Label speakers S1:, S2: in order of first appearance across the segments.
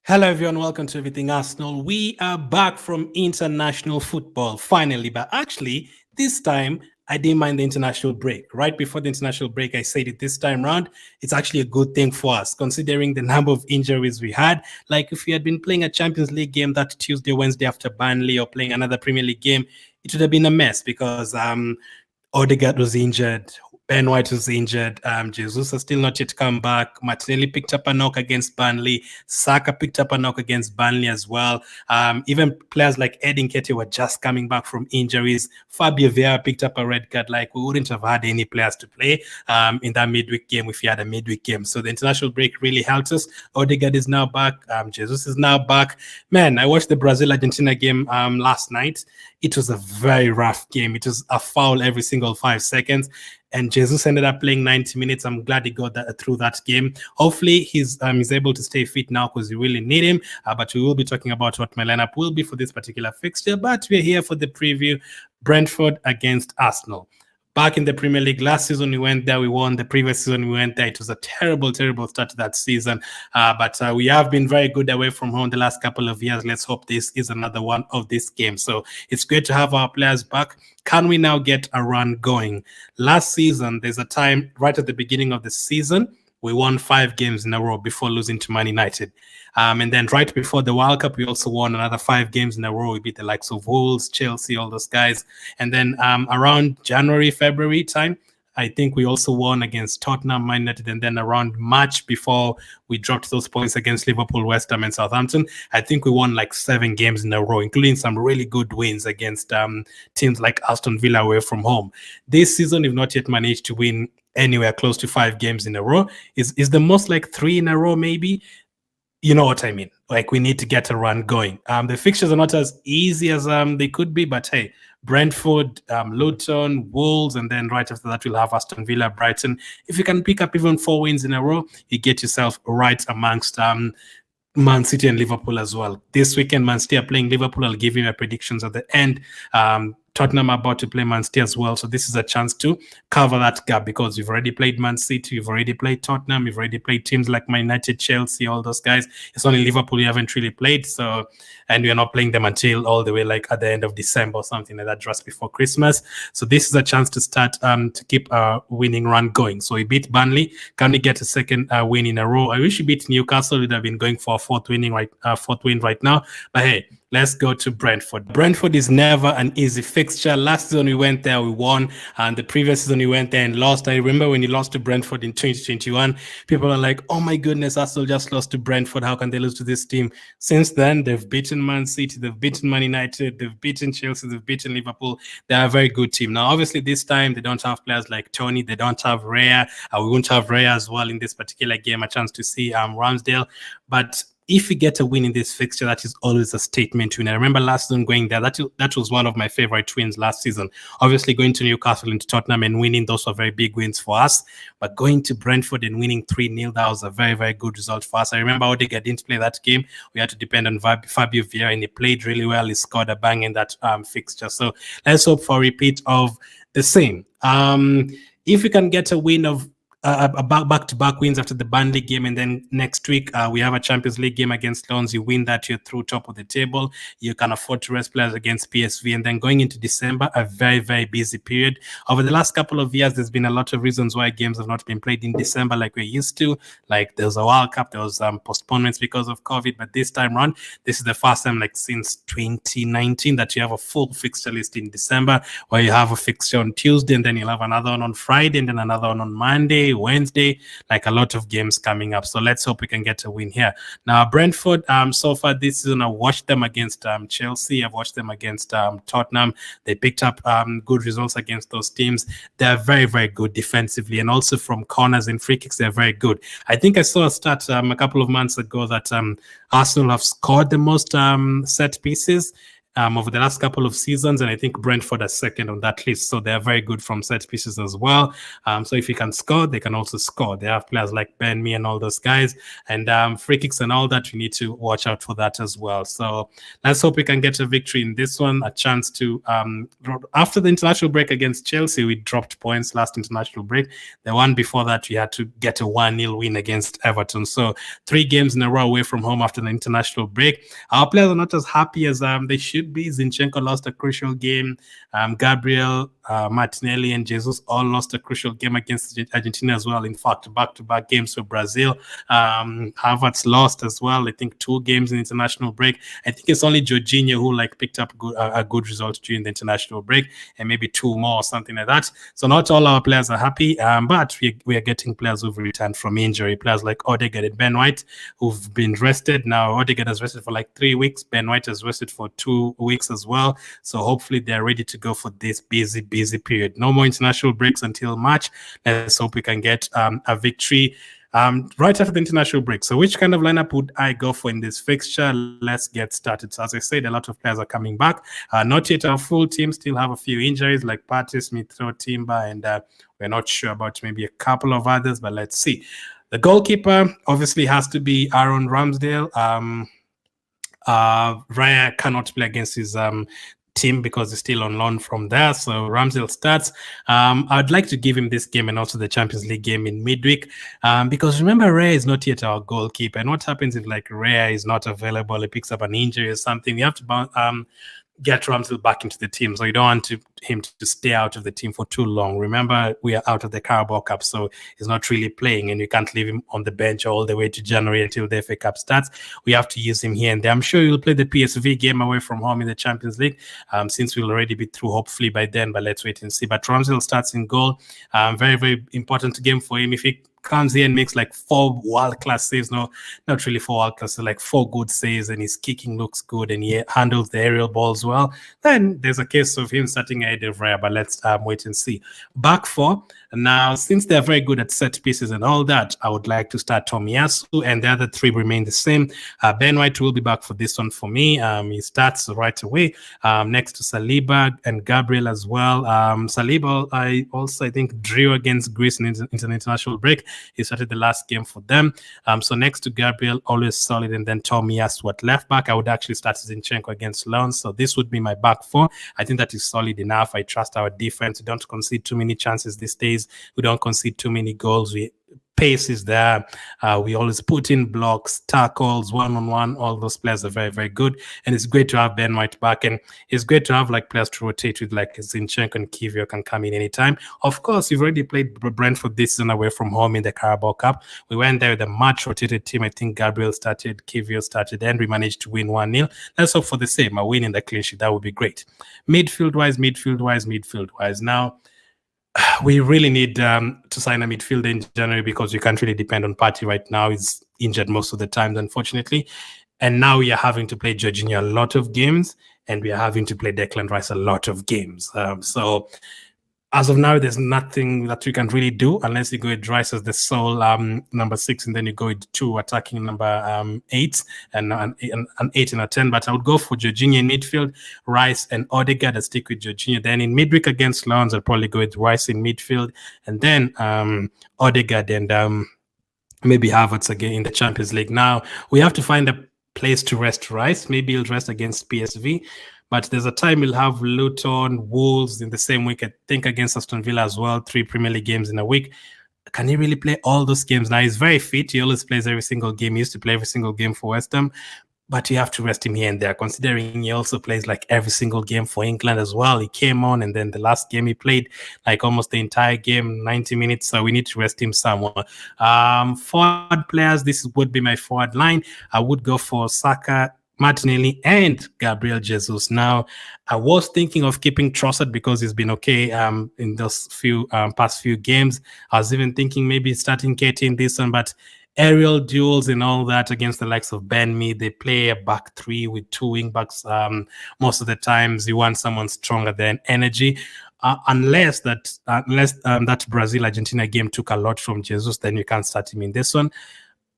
S1: Hello, everyone. Welcome to Everything Arsenal. We are back from international football, finally. But actually, this time, I didn't mind the international break. Right before the international break, I said it this time round. It's actually a good thing for us, considering the number of injuries we had. Like, if we had been playing a Champions League game that Tuesday, Wednesday after Burnley, or playing another Premier League game, it would have been a mess because Odegaard was injured. Ben White was injured. Jesus has still not yet come back. Martinelli picked up a knock against Burnley. Saka picked up a knock against Burnley as well. Even players like Edin Nketiah were just coming back from injuries. Fabio Vieira picked up a red card. Like, we wouldn't have had any players to play in that midweek game if we had a midweek game. So the international break really helped us. Odegaard is now back. Jesus is now back. Man, I watched the Brazil-Argentina game last night. It was a very rough game. It was a foul every single 5 seconds. And Jesus ended up playing 90 minutes. I'm glad he got through that game. Hopefully, he's able to stay fit now because we really need him. But we will be talking about what my lineup will be for this particular fixture. But we're here for the preview. Brentford against Arsenal. Back in the Premier League last season, we went there, we won. The previous season, we went there. It was a terrible, terrible start to that season. But we have been very good away from home the last couple of years. Let's hope this is another one of this game. So it's great to have our players back. Can we now get a run going? Last season, there's a time right at the beginning of the season, we won 5 games in a row before losing to Man United. And then right before the World Cup, we also won another 5 games in a row. We beat the likes of Wolves, Chelsea, all those guys. And then around January, February time, I think we also won against Tottenham, Man United, and then around March before we dropped those points against Liverpool, West Ham, and Southampton, I think we won like 7 games in a row, including some really good wins against teams like Aston Villa away from home. This season, we've not yet managed to win anywhere close to 5 games in a row. Is the most like 3 in a row, maybe? You know what I mean? Like, we need to get a run going. The fixtures are not as easy as they could be, but hey, Brentford, Luton, Wolves, and then right after that, we'll have Aston Villa, Brighton. If you can pick up even 4 wins in a row, you get yourself right amongst Man City and Liverpool as well. This weekend, Man City are playing Liverpool. I'll give you my predictions at the end. Tottenham are about to play Man City as well. So this is a chance to cover that gap because you've already played Man City, you've already played Tottenham, you've already played teams like Man United, Chelsea, all those guys. It's only Liverpool you haven't really played. So, and we're not playing them until all the way like at the end of December or something like that, just before Christmas. So this is a chance to start to keep a winning run going. So we beat Burnley. Can we get a second win in a row? I wish we beat Newcastle. We'd have been going for a fourth win right now. But hey, let's go to Brentford. Brentford is never an easy fixture. Last season we went there, we won, and the previous season we went there and lost. I remember when you lost to Brentford in 2021, people are like, oh my goodness, Arsenal just lost to Brentford. How can they lose to this team? Since then, they've beaten Man City, they've beaten Man United, they've beaten Chelsea, they've beaten Liverpool. They're a very good team. Now, obviously, this time they don't have players like Tony, they don't have Raya. We won't have Raya as well in this particular game, a chance to see Ramsdale. But if we get a win in this fixture, that is always a statement win. I remember last season going there. That was one of my favorite wins last season. Obviously, going to Newcastle and to Tottenham and winning, those were very big wins for us. But going to Brentford and winning 3-0, that was a very, very good result for us. I remember Odegaard didn't play that game. We had to depend on Fabio Vieira, and he played really well. He scored a bang in that fixture. So let's hope for a repeat of the same. If we can get a win of back-to-back wins after the Burnley game, and then next week we have a Champions League game against Lens. You win that, you're through top of the table. You can afford to rest players against PSV, and then going into December, a very, very busy period. Over the last couple of years, there's been a lot of reasons why games have not been played in December like we're used to. Like there was a World Cup, there was postponements because of COVID, but this time around, this is the first time like since 2019 that you have a full fixture list in December, where you have a fixture on Tuesday, and then you'll have another one on Friday, and then another one on Monday, Wednesday, like a lot of games coming up. So let's hope we can get a win here. Now, Brentford, so far this season, I watched them against Chelsea. I've watched them against Tottenham. They picked up good results against those teams. They're very, very good defensively, and also from corners and free kicks, they're very good. I think I saw a stat a couple of months ago that Arsenal have scored the most set pieces. over the last couple of seasons, and I think Brentford are second on that list. So they're very good from set pieces as well. So if you can score, they can also score. They have players like Burnley and all those guys, and free kicks and all that. We need to watch out for that as well. So let's hope we can get a victory in this one. A chance to after the international break against Chelsea, we dropped points last international break. The one before that, we had to get a 1-0 win against Everton. So 3 games in a row away from home after the international break. Our players are not as happy as they should be. Zinchenko lost a crucial game. Gabriel, Martinelli, and Jesus all lost a crucial game against Argentina as well. In fact, back-to-back games for Brazil. Havertz lost as well. I think 2 games in international break. I think it's only Jorginho who picked up a good result during the international break, and maybe 2 more or something like that. So not all our players are happy, but we are getting players who've returned from injury. Players like Odegaard and Ben White who've been rested. Now Odegaard has rested for like 3 weeks. Ben White has rested for 2 weeks as well. So hopefully they're ready to go for this busy period. No more international breaks until March. Let's hope we can get a victory right after the international break. So which kind of lineup would I go for in this fixture? Let's get started. So as I said, a lot of players are coming back. Not yet our full team, still have a few injuries like Partey, Smith-Rowe, Timber, and we're not sure about maybe a couple of others, but let's see. The goalkeeper obviously has to be Aaron Ramsdale. Raya cannot play against his team because he's still on loan from there. So Ramsdale starts. I'd like to give him this game and also the Champions League game in midweek because remember, Raya is not yet our goalkeeper. And what happens if Raya is not available, he picks up an injury or something, you have to get Ramsdale back into the team. So you don't want him to stay out of the team for too long. Remember, we are out of the Carabao Cup, so he's not really playing, and you can't leave him on the bench all the way to January until the FA Cup starts. We have to use him here and there. I'm sure he'll play the PSV game away from home in the Champions League, since we'll already be through, hopefully, by then, but let's wait and see. But Ramsdale starts in goal. Very, very important game for him. If he comes here and makes 4 world-class saves, no, not really 4 world-class, so 4 good saves, and his kicking looks good, and he handles the aerial balls well, then there's a case of him starting ahead of Raya, but let's wait and see. Back 4. Now, since they're very good at set pieces and all that, I would like to start Tomiyasu, and the other 3 remain the same. Ben White will be back for this one for me. He starts right away next to Saliba and Gabriel as well. Saliba, I think, drew against Greece in an international break. He started the last game for them. So next to Gabriel, always solid, and then Tomiyasu at left back. I would actually start Zinchenko against Lens. So this would be my back 4. I think that is solid enough. I trust our defense. We don't concede too many chances these days. We don't concede too many goals. Pace is there. We always put in blocks, tackles, one-on-one. All those players are very, very good. And it's great to have Ben White back. And it's great to have players to rotate with, Zinchenko and Kiwior can come in anytime. Of course, we've already played Brentford this season away from home in the Carabao Cup. We went there with a much-rotated team. I think Gabriel started, Kiwior started, and we managed to win 1-0. Let's hope for the same, a win in the clean sheet. That would be great. Midfield-wise. Now, we really need to sign a midfielder in January because we can't really depend on Partey right now. He's injured most of the time, unfortunately. And now we are having to play Jorginho a lot of games, and we are having to play Declan Rice a lot of games. So as of now, there's nothing that you can really do unless you go with Rice as the sole number 6, and then you go with 2 attacking number 8 and an 8 and a 10. But I would go for Jorginho in midfield, Rice and Odegaard. I stick with Jorginho. Then in midweek against Lens, I'll probably go with Rice in midfield, and then Odegaard and maybe Havertz again in the Champions League. Now we have to find a place to rest Rice. Maybe he'll rest against PSV. But there's a time we'll have Luton, Wolves in the same week, I think against Aston Villa as well, 3 Premier League games in a week. Can he really play all those games? Now, he's very fit. He always plays every single game. He used to play every single game for West Ham. But you have to rest him here and there, considering he also plays every single game for England as well. He came on, and then the last game he played almost the entire game, 90 minutes. So we need to rest him somewhere. Forward players, this would be my forward line. I would go for Saka, Martinelli, and Gabriel Jesus. Now, I was thinking of keeping Trossard because he's been okay in those past few games. I was even thinking maybe starting KT in this one, but aerial duels and all that against the likes of Burnley, they play a back 3 with 2 wing backs. Most of the times, you want someone stronger than energy. Unless that Brazil-Argentina game took a lot from Jesus, then you can't start him in this one.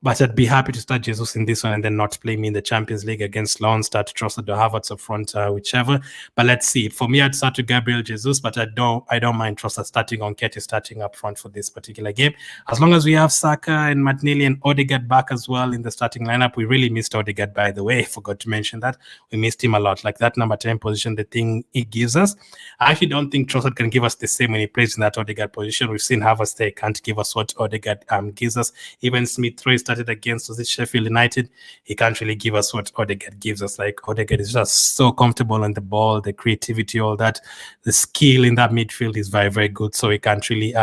S1: But I'd be happy to start Jesus in this one and then not play me in the Champions League against Lyon, start Trossard or Havertz up front, whichever. But let's see. For me, I'd start to Gabriel Jesus, but I don't mind Trossard starting on Ketty starting up front for this particular game. As long as we have Saka and Martinelli and Odegaard back as well in the starting lineup. We really missed Odegaard, by the way. I forgot to mention that. We missed him a lot. Like that number 10 position, the thing he gives us. I actually don't think Trossard can give us the same when he plays in that Odegaard position. We've seen Havertz there, can't give us what Odegaard gives us. Even Smith-Rowe started against Sheffield United. He can't really give us what Odegaard gives us. Like Odegaard is just so comfortable on the ball, the creativity, all that. The skill in that midfield is very, very good. So we can't really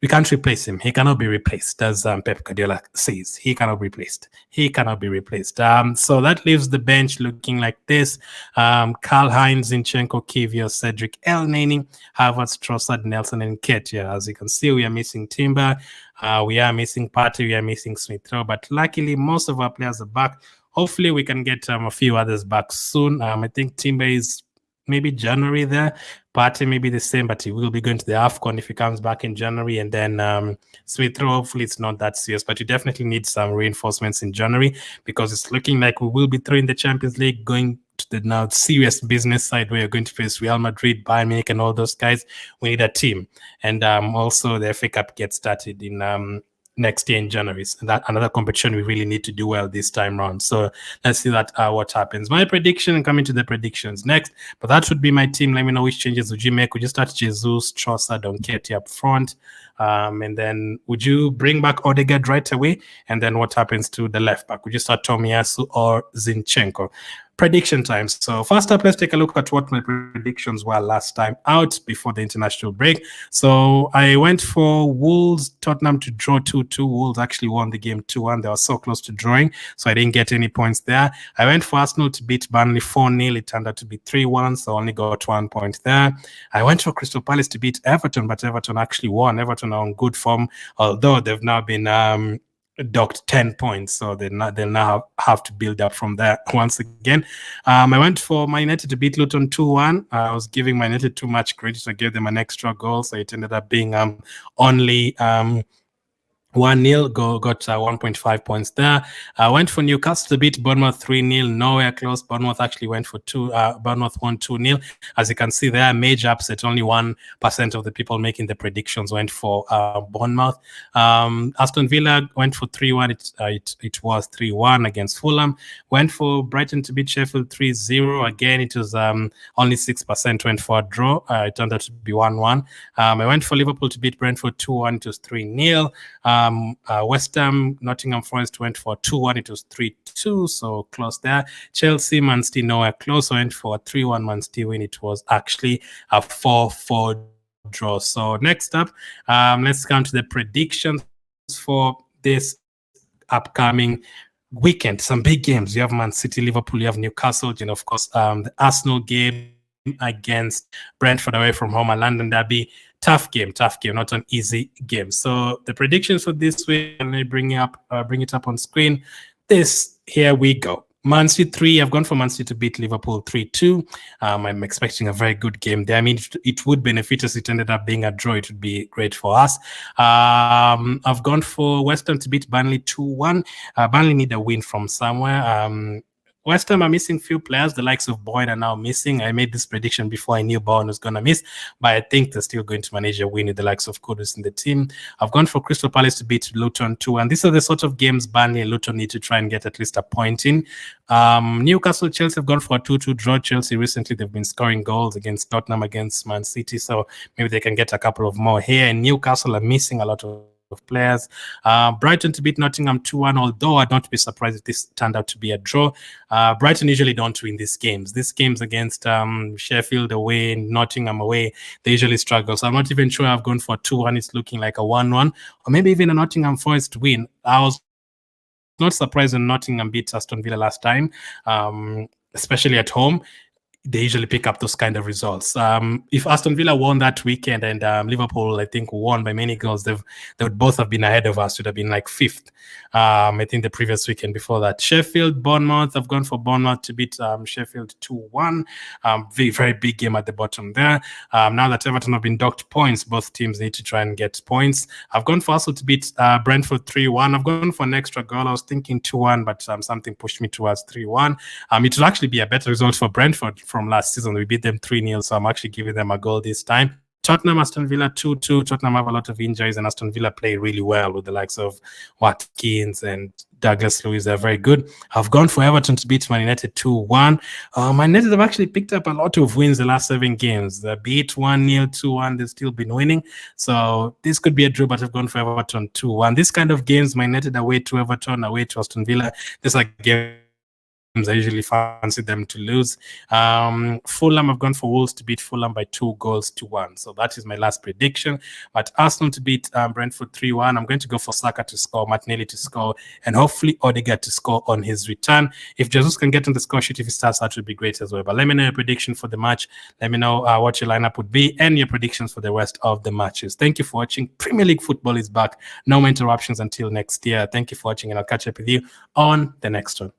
S1: we can't replace him. He cannot be replaced, as Pep Guardiola says. He cannot be replaced. He cannot be replaced. So that leaves the bench looking like this. Karl-Heinz, Zinchenko, Kivio, Cedric, Elneny, Havertz, Trossard, Nelson, and Nketiah. As you can see, we are missing Timber. We are missing Partey. We are missing Smith-Rowe. But luckily, most of our players are back. Hopefully, we can get a few others back soon. I think Timber is maybe January there. Partey may be the same, but he will be going to the AFCON if he comes back in January. And then Smith-Rowe, hopefully it's not that serious, but you definitely need some reinforcements in January because it's looking like we will be through in the Champions League, going to the now serious business side where you're going to face Real Madrid, Bayern Munich, and all those guys. We need a team. And also the FA Cup gets started in next year in January. So that another competition we really need to do well this time around. So let's see that what happens. My prediction, coming to the predictions next, but that should be my team. Let me know which changes would you make. Would you start Jesus, Trossard, Nketiah up front? And then would you bring back Odegaard right away? And then what happens to the left back? Would you start Tomiyasu or Zinchenko? Prediction time. So first up, let's take a look at what my predictions were last time out before the international break. So I went for Wolves, Tottenham to draw 2-2. Wolves actually won the game 2-1. They were so close to drawing, so I didn't get any points there. I went for Arsenal to beat Burnley 4-0. It turned out to be 3-1, so I only got 1 point there. I went for Crystal Palace to beat Everton, but Everton actually won. Everton are on good form, although they've now been docked 10 points, so they'll now have to build up from there once again. I went for Man United to beat Luton 2-1. I was giving Man United too much credit. I gave them an extra goal, so it ended up being only 1-0, got 1.5 points there. I went for Newcastle to beat Bournemouth 3-0, nowhere close. Bournemouth actually went for Bournemouth won 2-0. As you can see there, major upset. Only 1% of the people making the predictions went for Bournemouth. Aston Villa went for 3-1. It was 3-1 against Fulham. Went for Brighton to beat Sheffield 3-0. Again, it was only 6% went for a draw. It turned out to be 1-1. I went for Liverpool to beat Brentford 2-1. It was 3-0. West Ham, Nottingham Forest went for 2-1. It was 3-2, so close there. Chelsea, Man City, nowhere close. Went for a 3-1 Man City win. It was actually a 4-4 draw. So next up, let's come to the predictions for this upcoming weekend. Some big games. You have Man City, Liverpool, you have Newcastle, and of course the Arsenal game against Brentford away from home, a London derby. Tough game, not an easy game. So the predictions for this week, and I bring it up on screen. Here we go. Man City 3. I've gone for Man City to beat Liverpool 3-2. I'm expecting a very good game there. I mean, it would benefit us. It ended up being a draw. It would be great for us. I've gone for West Ham to beat Burnley 2-1. Burnley need a win from somewhere. West Ham are missing few players. The likes of Boyd are now missing. I made this prediction before I knew Bowen was going to miss, but I think they're still going to manage a win with the likes of Kudus in the team. I've gone for Crystal Palace to beat Luton 2-1. These are the sort of games Burnley and Luton need to try and get at least a point in. Newcastle, Chelsea have gone for a 2-2 draw. Chelsea recently, they've been scoring goals against Tottenham, against Man City, so maybe they can get a couple of more here. And Newcastle are missing a lot of players. Brighton to beat Nottingham 2-1, although I'd not be surprised if this turned out to be a draw. Brighton usually don't win these games. These games against Sheffield away, Nottingham away, they usually struggle. So I'm not even sure I've gone for 2-1. It's looking like a 1-1, or maybe even a Nottingham Forest win. I was not surprised when Nottingham beat Aston Villa last time, especially at home. they usually pick up those kind of results. If Aston Villa won that weekend and Liverpool, I think, won by many goals, they would both have been ahead of us. Would have been like fifth. I think the previous weekend before that. Sheffield, Bournemouth. I've gone for Bournemouth to beat Sheffield 2-1. Very, very big game at the bottom there. Now that Everton have been docked points, both teams need to try and get points. I've gone for Arsenal to beat Brentford 3-1. I've gone for an extra goal. I was thinking 2-1, but something pushed me towards 3-1. It will actually be a better result for Brentford from last season. We beat them 3-0, so I'm actually giving them a goal this time. Tottenham, Aston Villa 2-2. Tottenham have a lot of injuries, and Aston Villa play really well with the likes of Watkins and Douglas Luiz. They're very good. I've gone for Everton to beat Man United 2-1. Man United have actually picked up a lot of wins the last 7 games. They beat 1-0, 2-1. They've still been winning. So this could be a draw, but I've gone for Everton 2-1. This kind of games, Man United away to Everton, away to Aston Villa, this is like games I usually fancy them to lose. Fulham, I've gone for Wolves to beat Fulham by 2-1. So that is my last prediction. But Aston to beat Brentford 3-1. I'm going to go for Saka to score, Martinelli to score, and hopefully Odegaard to score on his return. If Jesus can get on the score sheet, if he starts, that would be great as well. But let me know your prediction for the match. Let me know what your lineup would be and your predictions for the rest of the matches. Thank you for watching. Premier League football is back. No more interruptions until next year. Thank you for watching, and I'll catch up with you on the next one.